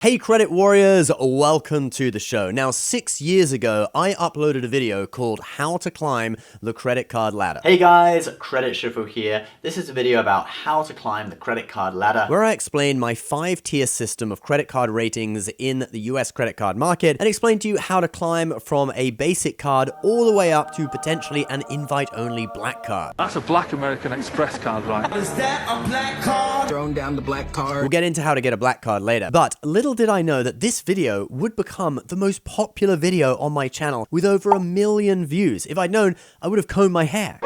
Hey credit warriors, welcome to the show. Now 6 years ago, I uploaded a video called How to Climb the Credit Card Ladder. Hey guys, Credit Shuffle here. This is a video about how to climb the credit card ladder, where I explain my 5-tier system of credit card ratings in the US credit card market and explain to you how to climb from a basic card all the way up to potentially an invite-only black card. That's a black American Express card, right? Is that a black card? Throwing down the black card. We'll get into how to get a black card later, but little did I know that this video would become the most popular video on my channel with over 1 million views. If I'd known, I would have combed my hair.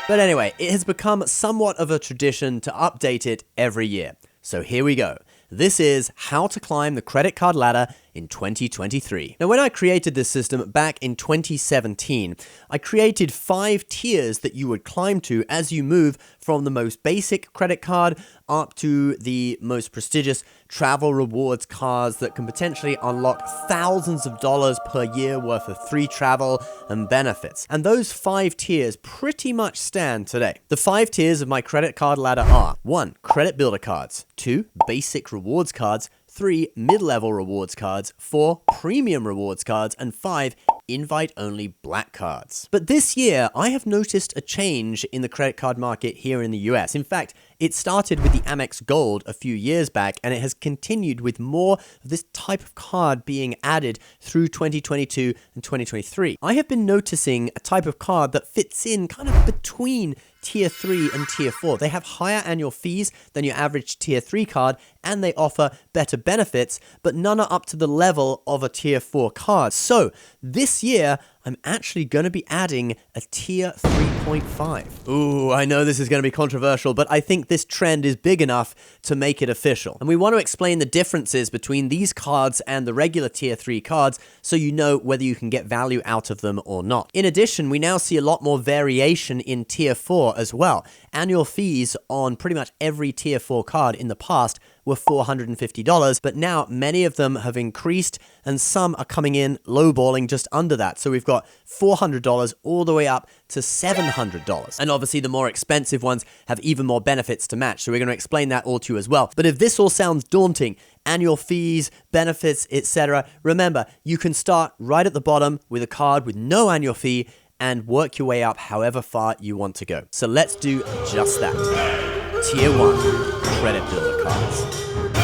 But anyway, it has become somewhat of a tradition to update it every year. So here we go. This is how to climb the credit card ladder in 2023. Now, when I created this system back in 2017, I created 5 tiers that you would climb to as you move from the most basic credit card up to the most prestigious travel rewards cards that can potentially unlock thousands of dollars per year worth of free travel and benefits. And those 5 tiers pretty much stand today. The 5 tiers of my credit card ladder are 1. Credit builder cards, 2. Basic rewards cards, 3. Mid-level rewards cards, 4. Premium rewards cards, and 5. Invite-only black cards. But this year, I have noticed a change in the credit card market here in the US. In fact, it started with the Amex Gold a few years back, and it has continued with more of this type of card being added through 2022 and 2023. I have been noticing a type of card that fits in kind of between Tier 3 and Tier 4. They have higher annual fees than your average Tier 3 card, and they offer better benefits, but none are up to the level of a Tier 4 card. So this year, I'm actually going to be adding a Tier 3.5. Ooh, I know this is going to be controversial, but I think this trend is big enough to make it official. And we want to explain the differences between these cards and the regular Tier 3 cards so you know whether you can get value out of them or not. In addition, we now see a lot more variation in Tier 4 as well. Annual fees on pretty much every Tier 4 card in the past were $450, but now many of them have increased and some are coming in lowballing just under that. So we've got $400 all the way up to $700. And obviously the more expensive ones have even more benefits to match. So we're going to explain that all to you as well. But if this all sounds daunting, annual fees, benefits, etc., remember, you can start right at the bottom with a card with no annual fee and work your way up however far you want to go. So let's do just that. Tier 1. Credit builder cards.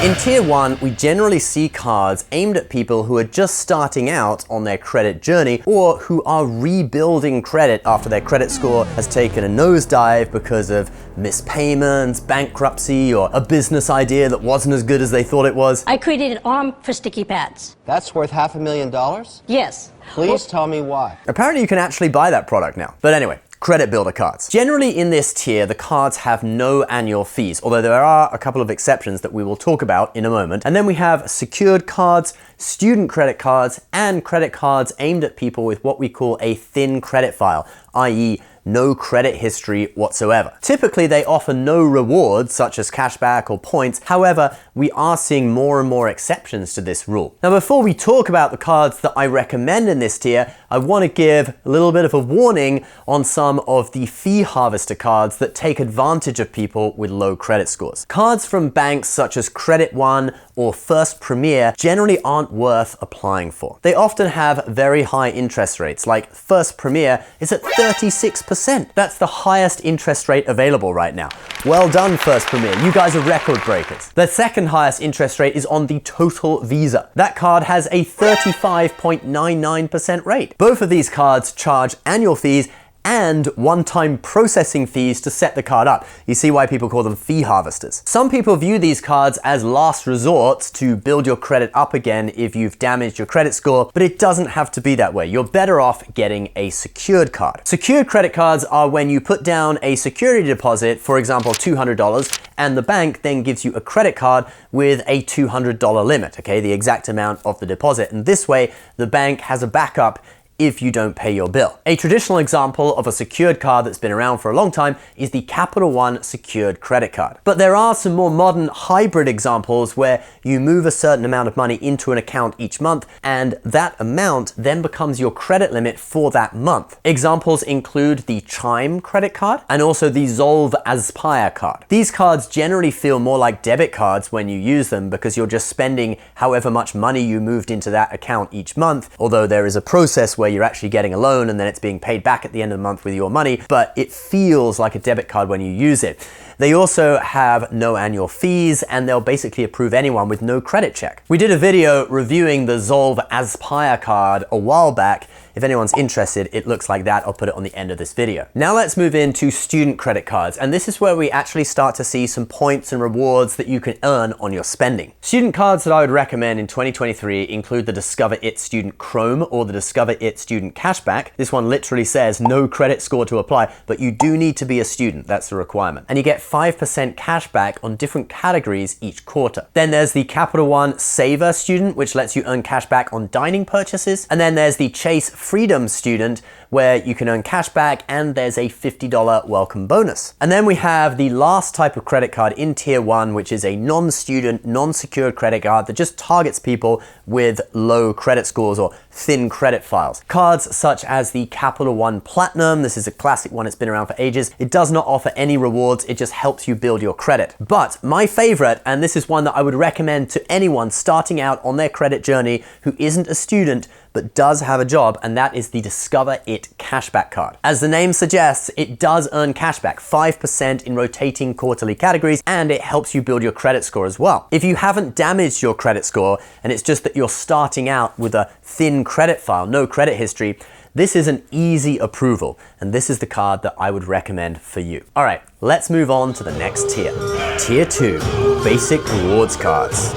In Tier 1, we generally see cards aimed at people who are just starting out on their credit journey or who are rebuilding credit after their credit score has taken a nosedive because of missed payments, bankruptcy, or a business idea that wasn't as good as they thought it was. I created an arm for sticky pads. That's worth $500,000? Yes. Please tell me why. Apparently you can actually buy that product now. But anyway, credit builder cards. Generally in this tier, the cards have no annual fees, although there are a couple of exceptions that we will talk about in a moment. And then we have secured cards, student credit cards, and credit cards aimed at people with what we call a thin credit file, i.e., no credit history whatsoever. Typically, they offer no rewards, such as cashback or points. However, we are seeing more and more exceptions to this rule. Now, before we talk about the cards that I recommend in this tier, I want to give a little bit of a warning on some of the fee harvester cards that take advantage of people with low credit scores. Cards from banks such as Credit One or First Premier generally aren't worth applying for. They often have very high interest rates, like First Premier is at 36%. That's the highest interest rate available right now. Well done, First Premier. You guys are record breakers. The second highest interest rate is on the Total Visa. That card has a 35.99% rate. Both of these cards charge annual fees and one-time processing fees to set the card up. You see why people call them fee harvesters. Some people view these cards as last resorts to build your credit up again if you've damaged your credit score, but it doesn't have to be that way. You're better off getting a secured card. Secured credit cards are when you put down a security deposit, for example, $200, and the bank then gives you a credit card with a $200 limit, okay, the exact amount of the deposit. And this way, the bank has a backup if you don't pay your bill. A traditional example of a secured card that's been around for a long time is the Capital One secured credit card. But there are some more modern hybrid examples where you move a certain amount of money into an account each month, and that amount then becomes your credit limit for that month. Examples include the Chime credit card and also the Zolve Aspire card. These cards generally feel more like debit cards when you use them because you're just spending however much money you moved into that account each month, although there is a process where you're actually getting a loan and then it's being paid back at the end of the month with your money, but it feels like a debit card when you use it. They also have no annual fees, and they'll basically approve anyone with no credit check. We did a video reviewing the Zolve Aspire card a while back. If anyone's interested, it looks like that. I'll put it on the end of this video. Now let's move into student credit cards, and this is where we actually start to see some points and rewards that you can earn on your spending. Student cards that I would recommend in 2023 include the Discover It Student Chrome or the Discover It Student Cashback. This one literally says no credit score to apply, but you do need to be a student. That's the requirement. And you get 5% cashback on different categories each quarter. Then there's the Capital One Saver Student, which lets you earn cashback on dining purchases. And then there's the Chase Freedom Student, where you can earn cashback and there's a $50 welcome bonus. And then we have the last type of credit card in tier 1, which is a non-student, non-secured credit card that just targets people with low credit scores or thin credit files. Cards such as the Capital One Platinum, this is a classic one, it's been around for ages. It does not offer any rewards, it just helps you build your credit. But my favorite, and this is one that I would recommend to anyone starting out on their credit journey who isn't a student but does have a job, and that is the Discover It Cashback card. As the name suggests, it does earn cashback, 5% in rotating quarterly categories, and it helps you build your credit score as well. If you haven't damaged your credit score, and it's just that you're starting out with a thin credit file, no credit history, this is an easy approval, and this is the card that I would recommend for you. All right, let's move on to the next tier. Tier 2, Basic Rewards Cards.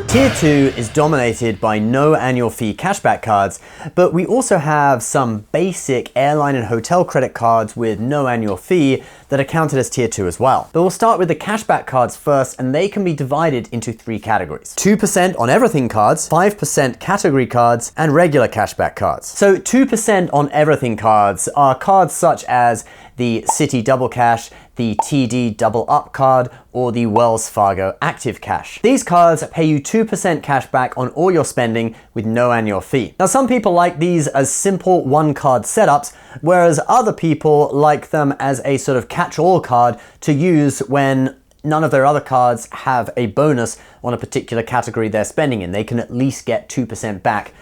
Tier 2 is dominated by no annual fee cashback cards, but we also have some basic airline and hotel credit cards with no annual fee that are counted as tier 2 as well. But we'll start with the cashback cards first, and they can be divided into 3 categories. 2% on everything cards, 5% category cards, and regular cashback cards. So 2% on everything cards are cards such as the Citi Double Cash, the TD Double Up card, or the Wells Fargo Active Cash. These cards pay you 2% cash back on all your spending with no annual fee. Now, some people like these as simple one-card setups, whereas other people like them as a sort of catch-all card to use when none of their other cards have a bonus on a particular category they're spending in. They can at least get 2% back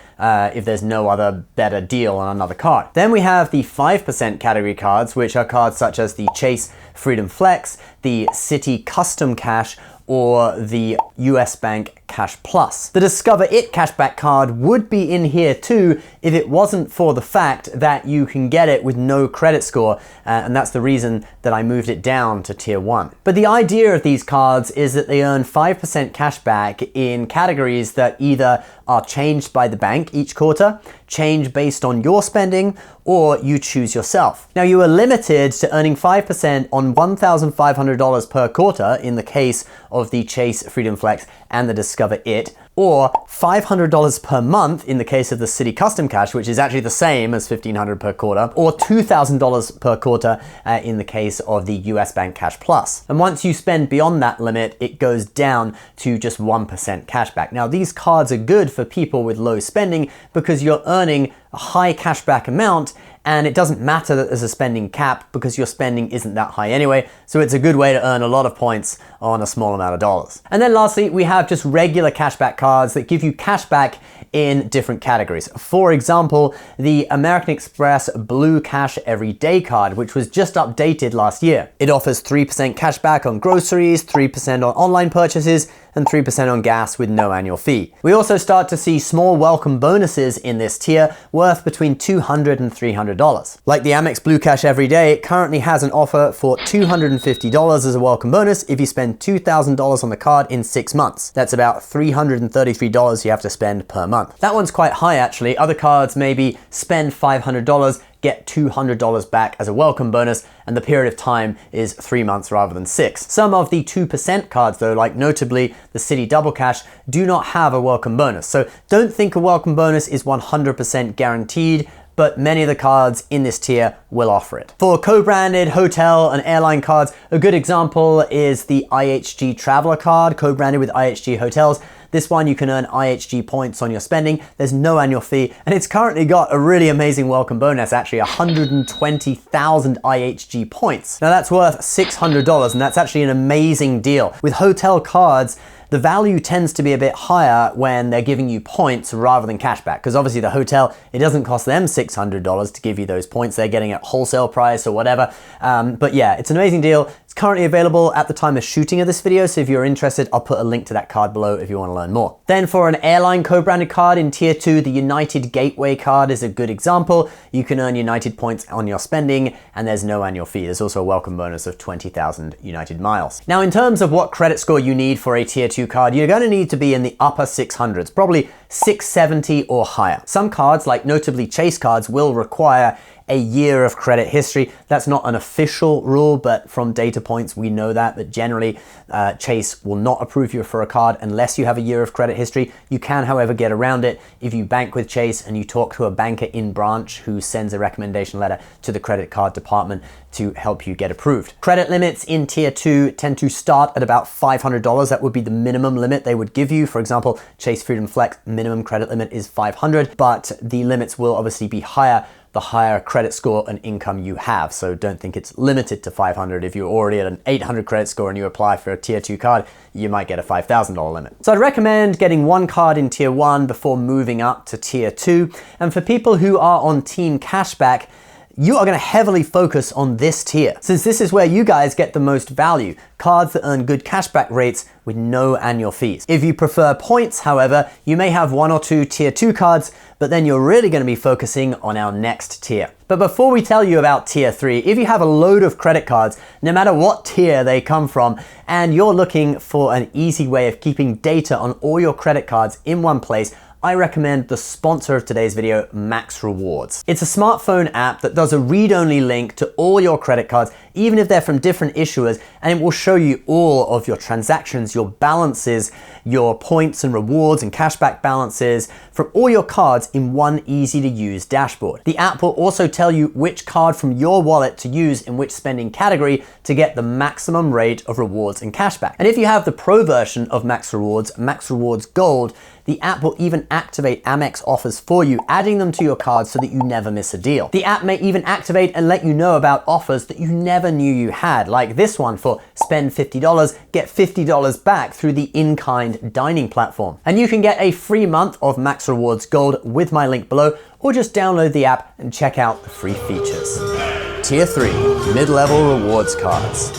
if there's no other better deal on another card. Then we have the 5% category cards, which are cards such as the Chase Freedom Flex, the Citi Custom Cash, or the US Bank Cash Plus. The Discover It cashback card would be in here too if it wasn't for the fact that you can get it with no credit score, and that's the reason that I moved it down to tier 1. But the idea of these cards is that they earn 5% cashback in categories that either are changed by the bank each quarter, change based on your spending, or you choose yourself. Now, you are limited to earning 5% on $1,500 per quarter in the case of the Chase Freedom Flex and the Discover It, or $500 per month in the case of the Citi Custom Cash, which is actually the same as $1,500 per quarter, or $2,000 per quarter in the case of the US Bank Cash Plus. And once you spend beyond that limit, it goes down to just 1% cashback. Now, these cards are good for people with low spending because you're earning a high cashback amount, and it doesn't matter that there's a spending cap because your spending isn't that high anyway, so it's a good way to earn a lot of points on a small amount of dollars. And then lastly, we have just regular cashback cards that give you cashback in different categories. For example, the American Express Blue Cash Everyday card, which was just updated last year. It offers 3% cashback on groceries, 3% on online purchases, and 3% on gas with no annual fee. We also start to see small welcome bonuses in this tier worth between $200 and $300. Like the Amex Blue Cash Everyday, it currently has an offer for $250 as a welcome bonus if you spend $2,000 on the card in 6 months. That's about $333 you have to spend per month. That one's quite high actually. Other cards maybe spend $500, get $200 back as a welcome bonus, and the period of time is 3 months rather than 6. Some of the 2% cards though, like notably the Citi Double Cash, do not have a welcome bonus. So don't think a welcome bonus is 100% guaranteed. but many of the cards in this tier will offer it. For co-branded hotel and airline cards, a good example is the IHG Traveler card, co-branded with IHG Hotels. This one, you can earn IHG points on your spending. There's no annual fee, and it's currently got a really amazing welcome bonus, actually 120,000 IHG points. Now that's worth $600, and that's actually an amazing deal. With hotel cards, the value tends to be a bit higher when they're giving you points rather than cashback, because obviously the hotel, it doesn't cost them $600 to give you those points. They're getting it at wholesale price or whatever. But yeah, it's an amazing deal. It's currently available at the time of shooting of this video, so if you're interested, I'll put a link to that card below if you want to learn more. Then for an airline co-branded card in tier 2, the United Gateway card is a good example. You can earn United points on your spending, and there's no annual fee. There's also a welcome bonus of 20,000 United miles. Now, in terms of what credit score you need for a tier 2 card, you're going to need to be in the upper 600s, probably 670 or higher. Some cards, like notably Chase cards, will require a year of credit history. That's not an official rule, but from data points, we know that generally Chase will not approve you for a card unless you have a year of credit history. You can, however, get around it if you bank with Chase and you talk to a banker in branch who sends a recommendation letter to the credit card department to help you get approved. Credit limits in tier 2 tend to start at about $500. That would be the minimum limit they would give you. For example, Chase Freedom Flex minimum credit limit is $500, but the limits will obviously be higher the higher credit score and income you have. So don't think it's limited to 500. If you're already at an 800 credit score and you apply for a tier 2 card, you might get a $5,000 limit. So I'd recommend getting one card in tier 1 before moving up to tier 2. And for people who are on Team Cashback, you are going to heavily focus on this tier, since this is where you guys get the most value, cards that earn good cashback rates with no annual fees. If you prefer points, however, you may have one or two tier 2 cards, but then you're really going to be focusing on our next tier. But before we tell you about tier 3, if you have a load of credit cards, no matter what tier they come from, and you're looking for an easy way of keeping data on all your credit cards in one place, I recommend the sponsor of today's video, Max Rewards. It's a smartphone app that does a read-only link to all your credit cards, even if they're from different issuers, and it will show you all of your transactions, your balances, your points and rewards and cashback balances from all your cards in one easy-to-use dashboard. The app will also tell you which card from your wallet to use in which spending category to get the maximum rate of rewards and cashback. And if you have the Pro version of Max Rewards Gold, the app will even activate Amex offers for you, adding them to your cards so that you never miss a deal. The app may even activate and let you know about offers that you never knew you had, like this one for spend $50, get $50 back through the in-kind dining platform. And you can get a free month of Max Rewards Gold with my link below, or just download the app and check out the free features. Tier 3, mid-level rewards cards.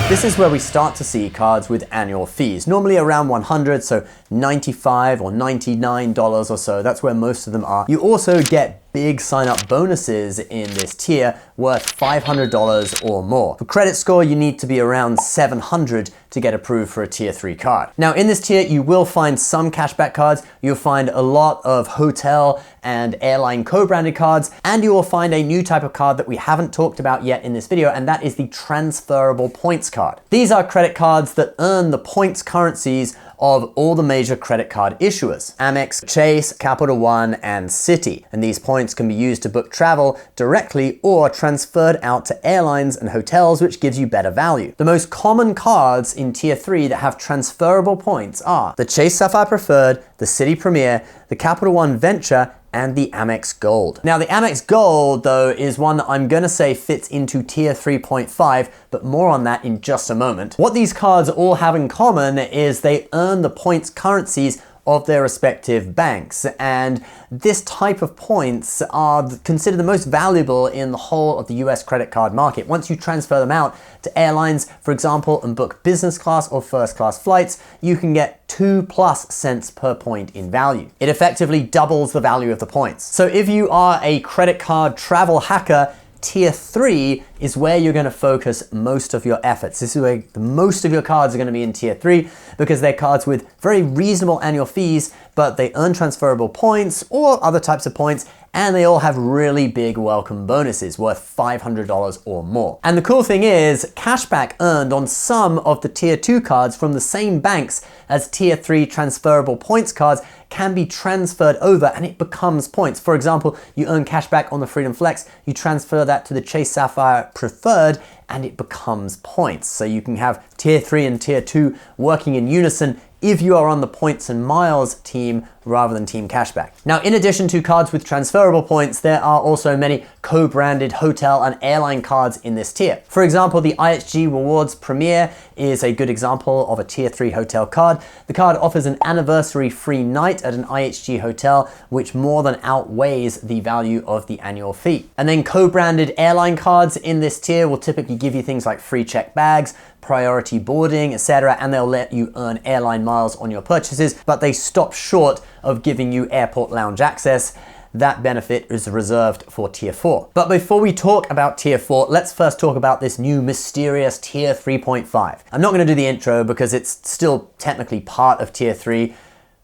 This is where we start to see cards with annual fees, normally around $100, so $95 or $99 or so. That's where most of them are. You also get big sign-up bonuses in this tier worth $500 or more. For credit score, you need to be around 700 to get approved for a tier 3 card. Now in this tier, you will find some cashback cards, you'll find a lot of hotel and airline co-branded cards, and you will find a new type of card that we haven't talked about yet in this video, and that is the transferable points card. These are credit cards that earn the points currencies of all the major credit card issuers: Amex, Chase, Capital One, and Citi. And these points can be used to book travel directly or transferred out to airlines and hotels, which gives you better value. The most common cards in tier 3 that have transferable points are the Chase Sapphire Preferred, the Citi Premier, the Capital One Venture, and the Amex Gold. Now the Amex Gold, though, is one that I'm gonna say fits into tier 3.5, but more on that in just a moment. What these cards all have in common is they earn the points currencies of their respective banks, and this type of points are considered the most valuable in the whole of the US credit card market. Once you transfer them out to airlines, for example, and book business class or first class flights, you can get 2+ cents per point in value. It effectively doubles the value of the points. So if you are a credit card travel hacker, tier 3 is where you're going to focus most of your efforts. This is where most of your cards are going to be in tier 3, because they're cards with very reasonable annual fees, but they earn transferable points or other types of points, and they all have really big welcome bonuses worth $500 or more. And the cool thing is, cashback earned on some of the Tier 2 cards from the same banks as Tier 3 transferable points cards can be transferred over and it becomes points. For example, you earn cashback on the Freedom Flex, you transfer that to the Chase Sapphire Preferred, and it becomes points. So you can have Tier 3 and Tier 2 working in unison if you are on the points and miles team rather than Team Cashback. Now, in addition to cards with transferable points, there are also many co-branded hotel and airline cards in this tier. For example, the IHG Rewards Premier is a good example of a Tier 3 hotel card. The card offers an anniversary free night at an IHG hotel, which more than outweighs the value of the annual fee. And then co-branded airline cards in this tier will typically give you things like free checked bags, priority boarding, etc., and they'll let you earn airline miles on your purchases, but they stop short of giving you airport lounge access. That benefit is reserved for Tier 4. But before we talk about Tier 4, let's first talk about this new mysterious Tier 3.5. I'm not going to do the intro because it's still technically part of Tier 3.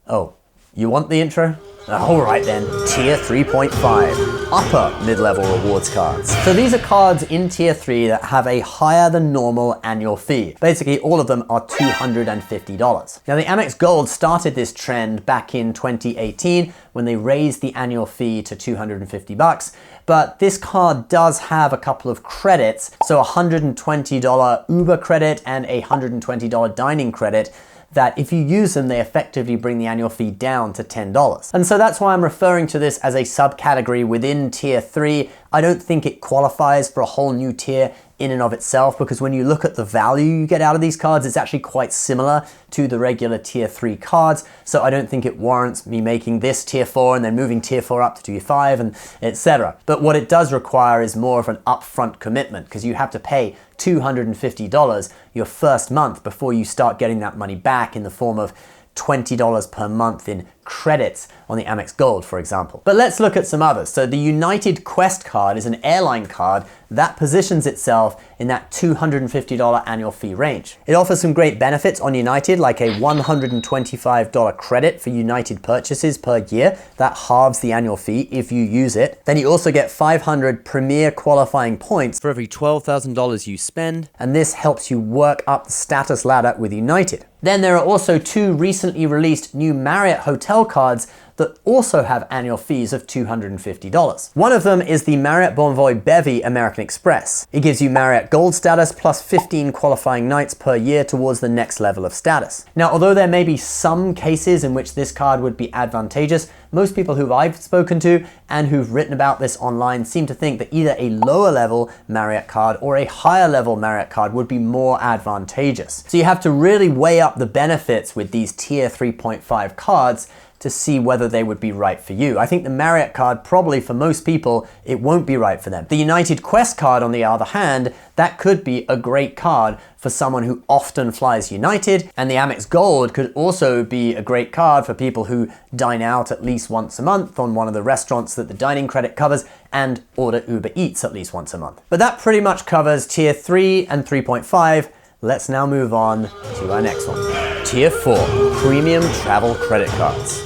Oh, you want the intro? All right then, Tier 3.5, upper mid-level rewards cards. So these are cards in Tier 3 that have a higher than normal annual fee. Basically, all of them are $250. Now, the Amex Gold started this trend back in 2018 when they raised the annual fee to $250. But this card does have a couple of credits, so a $120 Uber credit and a $120 dining credit, that if you use them, they effectively bring the annual fee down to $10. And so that's why I'm referring to this as a subcategory within Tier 3. I don't think it qualifies for a whole new tier in and of itself, because when you look at the value you get out of these cards, it's actually quite similar to the regular Tier 3 cards. So I don't think it warrants me making this Tier 4 and then moving Tier 4 up to Tier 5 and etc. But what it does require is more of an upfront commitment, because you have to pay $250 your first month before you start getting that money back in the form of $20 per month in credits on the Amex Gold, for example. But let's look at some others. So the United Quest card is an airline card that positions itself in that $250 annual fee range. It offers some great benefits on United, like a $125 credit for United purchases per year. That halves the annual fee if you use it. Then you also get 500 Premier qualifying points for every $12,000 you spend, and this helps you work up the status ladder with United. Then there are also two recently released new Marriott hotel cards that also have annual fees of $250. One of them is the Marriott Bonvoy Bevy American Express. It gives you Marriott Gold status plus 15 qualifying nights per year towards the next level of status. Now, although there may be some cases in which this card would be advantageous, most people who I've spoken to and who've written about this online seem to think that either a lower level Marriott card or a higher level Marriott card would be more advantageous. So you have to really weigh up the benefits with these Tier 3.5 cards to see whether they would be right for you. I think the Marriott card, probably for most people, it won't be right for them. The United Quest card, on the other hand, that could be a great card for someone who often flies United, and the Amex Gold could also be a great card for people who dine out at least once a month on one of the restaurants that the dining credit covers and order Uber Eats at least once a month. But that pretty much covers Tier 3 and 3.5. Let's now move on to our next one. Tier 4, Premium Travel Credit Cards.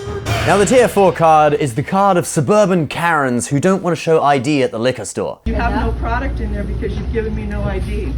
Now the Tier 4 card is the card of suburban Karens who don't want to show ID at the liquor store. You have no product in there because you've given me no ID.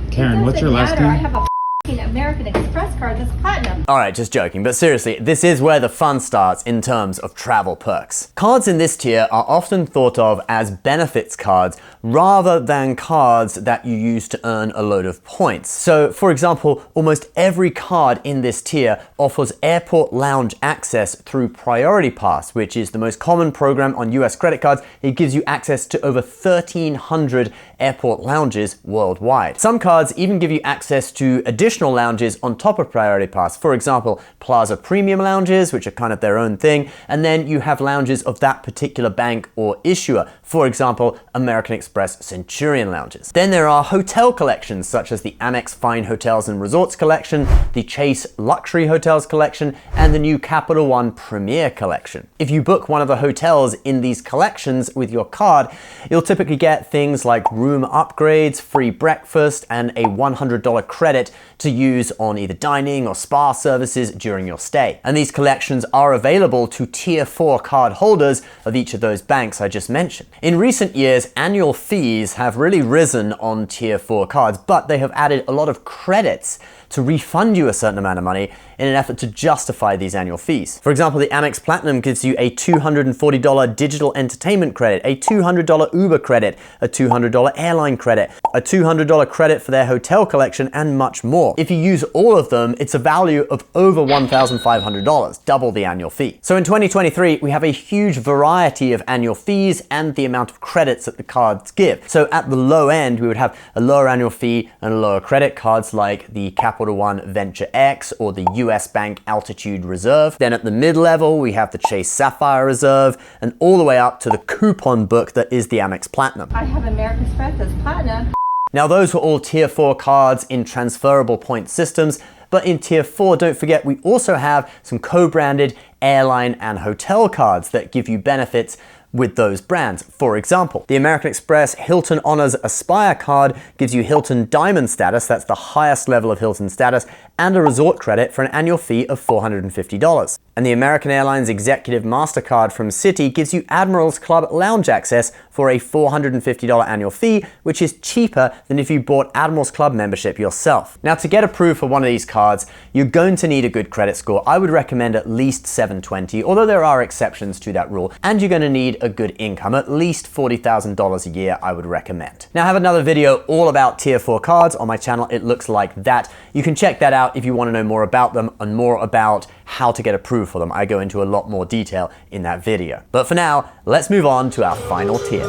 Karen, what's your last I name? have a American Express card that's platinum. Alright, just joking, but seriously, this is where the fun starts in terms of travel perks. Cards in this tier are often thought of as benefits cards rather than cards that you use to earn a load of points. So, for example, almost every card in this tier offers airport lounge access through Priority Pass, which is the most common program on US credit cards. It gives you access to over 1,300 airport lounges worldwide. Some cards even give you access to additional lounges on top of Priority Pass. For example, Plaza Premium lounges, which are kind of their own thing, and then you have lounges of that particular bank or issuer. For example, American Express Centurion lounges. Then there are hotel collections such as the Amex Fine Hotels and Resorts collection, the Chase Luxury Hotels collection, and the new Capital One Premier collection. If you book one of the hotels in these collections with your card, you'll typically get things like room room upgrades, free breakfast, and a $100 credit to use on either dining or spa services during your stay. And these collections are available to Tier 4 card holders of each of those banks I just mentioned. In recent years, annual fees have really risen on Tier 4 cards, but they have added a lot of credits to refund you a certain amount of money in an effort to justify these annual fees. For example, the Amex Platinum gives you a $240 digital entertainment credit, a $200 Uber credit, a $200 airline credit, a $200 credit for their hotel collection, and much more. If you use all of them, it's a value of over $1,500, double the annual fee. So in 2023, we have a huge variety of annual fees and the amount of credits that the cards give. So at the low end, we would have a lower annual fee and lower credit cards like the Capital One Venture X or the US Bank Altitude Reserve. Then at the mid-level, we have the Chase Sapphire Reserve, and all the way up to the coupon book that is the Amex Platinum. I have American Express as Platinum. Now those were all Tier 4 cards in transferable point systems, but in Tier 4, don't forget, we also have some co-branded airline and hotel cards that give you benefits with those brands. For example, the American Express Hilton Honors Aspire card gives you Hilton Diamond status, that's the highest level of Hilton status, and a resort credit for an annual fee of $450. And the American Airlines Executive MasterCard from Citi gives you Admirals Club Lounge access for a $450 annual fee, which is cheaper than if you bought Admirals Club membership yourself. Now, to get approved for one of these cards, you're going to need a good credit score. I would recommend at least 720, although there are exceptions to that rule, and you're going to need a good income, at least $40,000 a year, I would recommend. Now, I have another video all about Tier 4 cards on my channel. It looks like that. You can check that out if you want to know more about them and more about how to get approved for them. I go into a lot more detail in that video. But for now, let's move on to our final tier.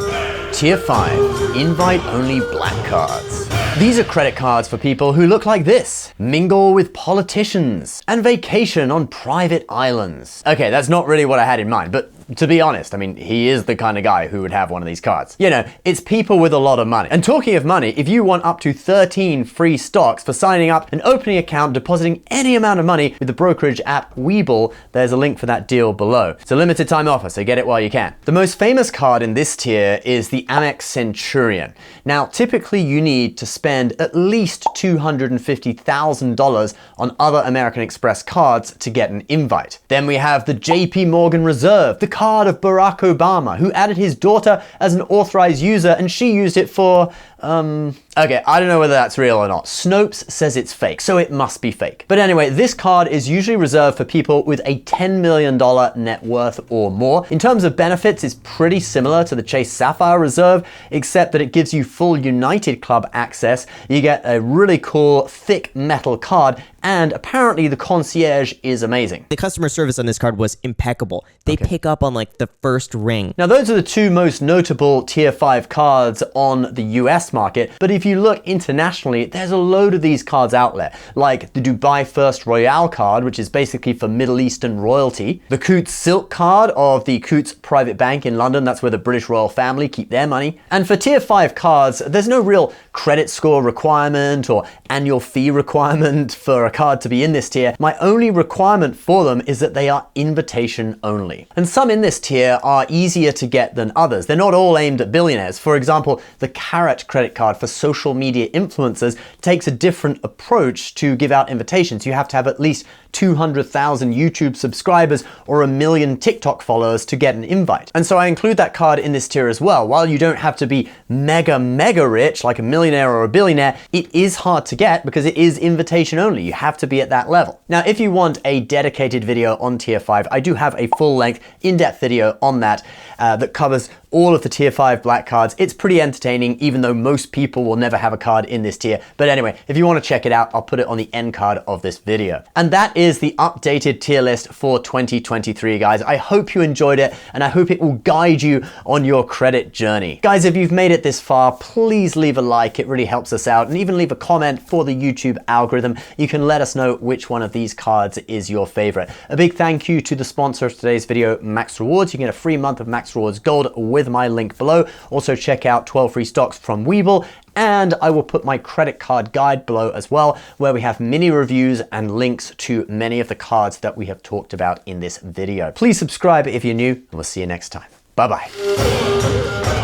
Tier 5, invite-only black cards. These are credit cards for people who look like this: mingle with politicians and vacation on private islands. Okay, that's not really what I had in mind, but to be honest, I mean, he is the kind of guy who would have one of these cards. You know, it's people with a lot of money. And talking of money, if you want up to 13 free stocks for signing up and opening an account, depositing any amount of money with the brokerage app Webull, there's a link for that deal below. It's a limited time offer, so get it while you can. The most famous card in this tier is the Amex Centurion. Now, typically you need to spend at least $250,000 on other American Express cards to get an invite. Then we have the JP Morgan Reserve, the card of Barack Obama, who added his daughter as an authorized user, and she used it for, okay, I don't know whether that's real or not. Snopes says it's fake, so it must be fake. But anyway, this card is usually reserved for people with a $10 million net worth or more. In terms of benefits, it's pretty similar to the Chase Sapphire Reserve, except that it gives you full United Club access. You get a really cool, thick metal card, and apparently the concierge is amazing. The customer service on this card was impeccable. They pick up on like the first ring. Now, those are the two most notable Tier 5 cards on the US market, but if you look internationally, there's a load of these cards out there, like the Dubai First Royale card, which is basically for Middle Eastern royalty, the Coutts Silk card of the Coutts Private Bank in London, that's where the British royal family keep their money. And for Tier 5 cards, there's no real credit score requirement or annual fee requirement for a card to be in this tier. My only requirement for them is that they are invitation only. And some in this tier are easier to get than others. They're not all aimed at billionaires. For example, the Carrot credit card for social media influencers takes a different approach to give out invitations. You have to have at least 200,000 YouTube subscribers or 1 million TikTok followers to get an invite. And so I include that card in this tier as well. While you don't have to be mega rich, like a millionaire or a billionaire, it is hard to get because it is invitation only. You have to be at that level. Now, if you want a dedicated video on Tier 5, I do have a full-length, in-depth video on that that covers all of the Tier 5 black cards. It's pretty entertaining, even though most people will never have a card in this tier. But anyway, if you want to check it out, I'll put it on the end card of this video. And that is the updated tier list for 2023, guys. I hope you enjoyed it, and I hope it will guide you on your credit journey. Guys, if you've made it this far, please leave a like. It really helps us out, and even leave a comment for the YouTube algorithm. You can let us know which one of these cards is your favorite. A big thank you to the sponsor of today's video, Max Rewards. You can get a free month of Max Rewards Gold with my link below. Also check out 12 free stocks from Webull, and I will put my credit card guide below as well, where we have mini reviews and links to many of the cards that we have talked about in this video. Please subscribe if you're new, and we'll see you next time. Bye-bye.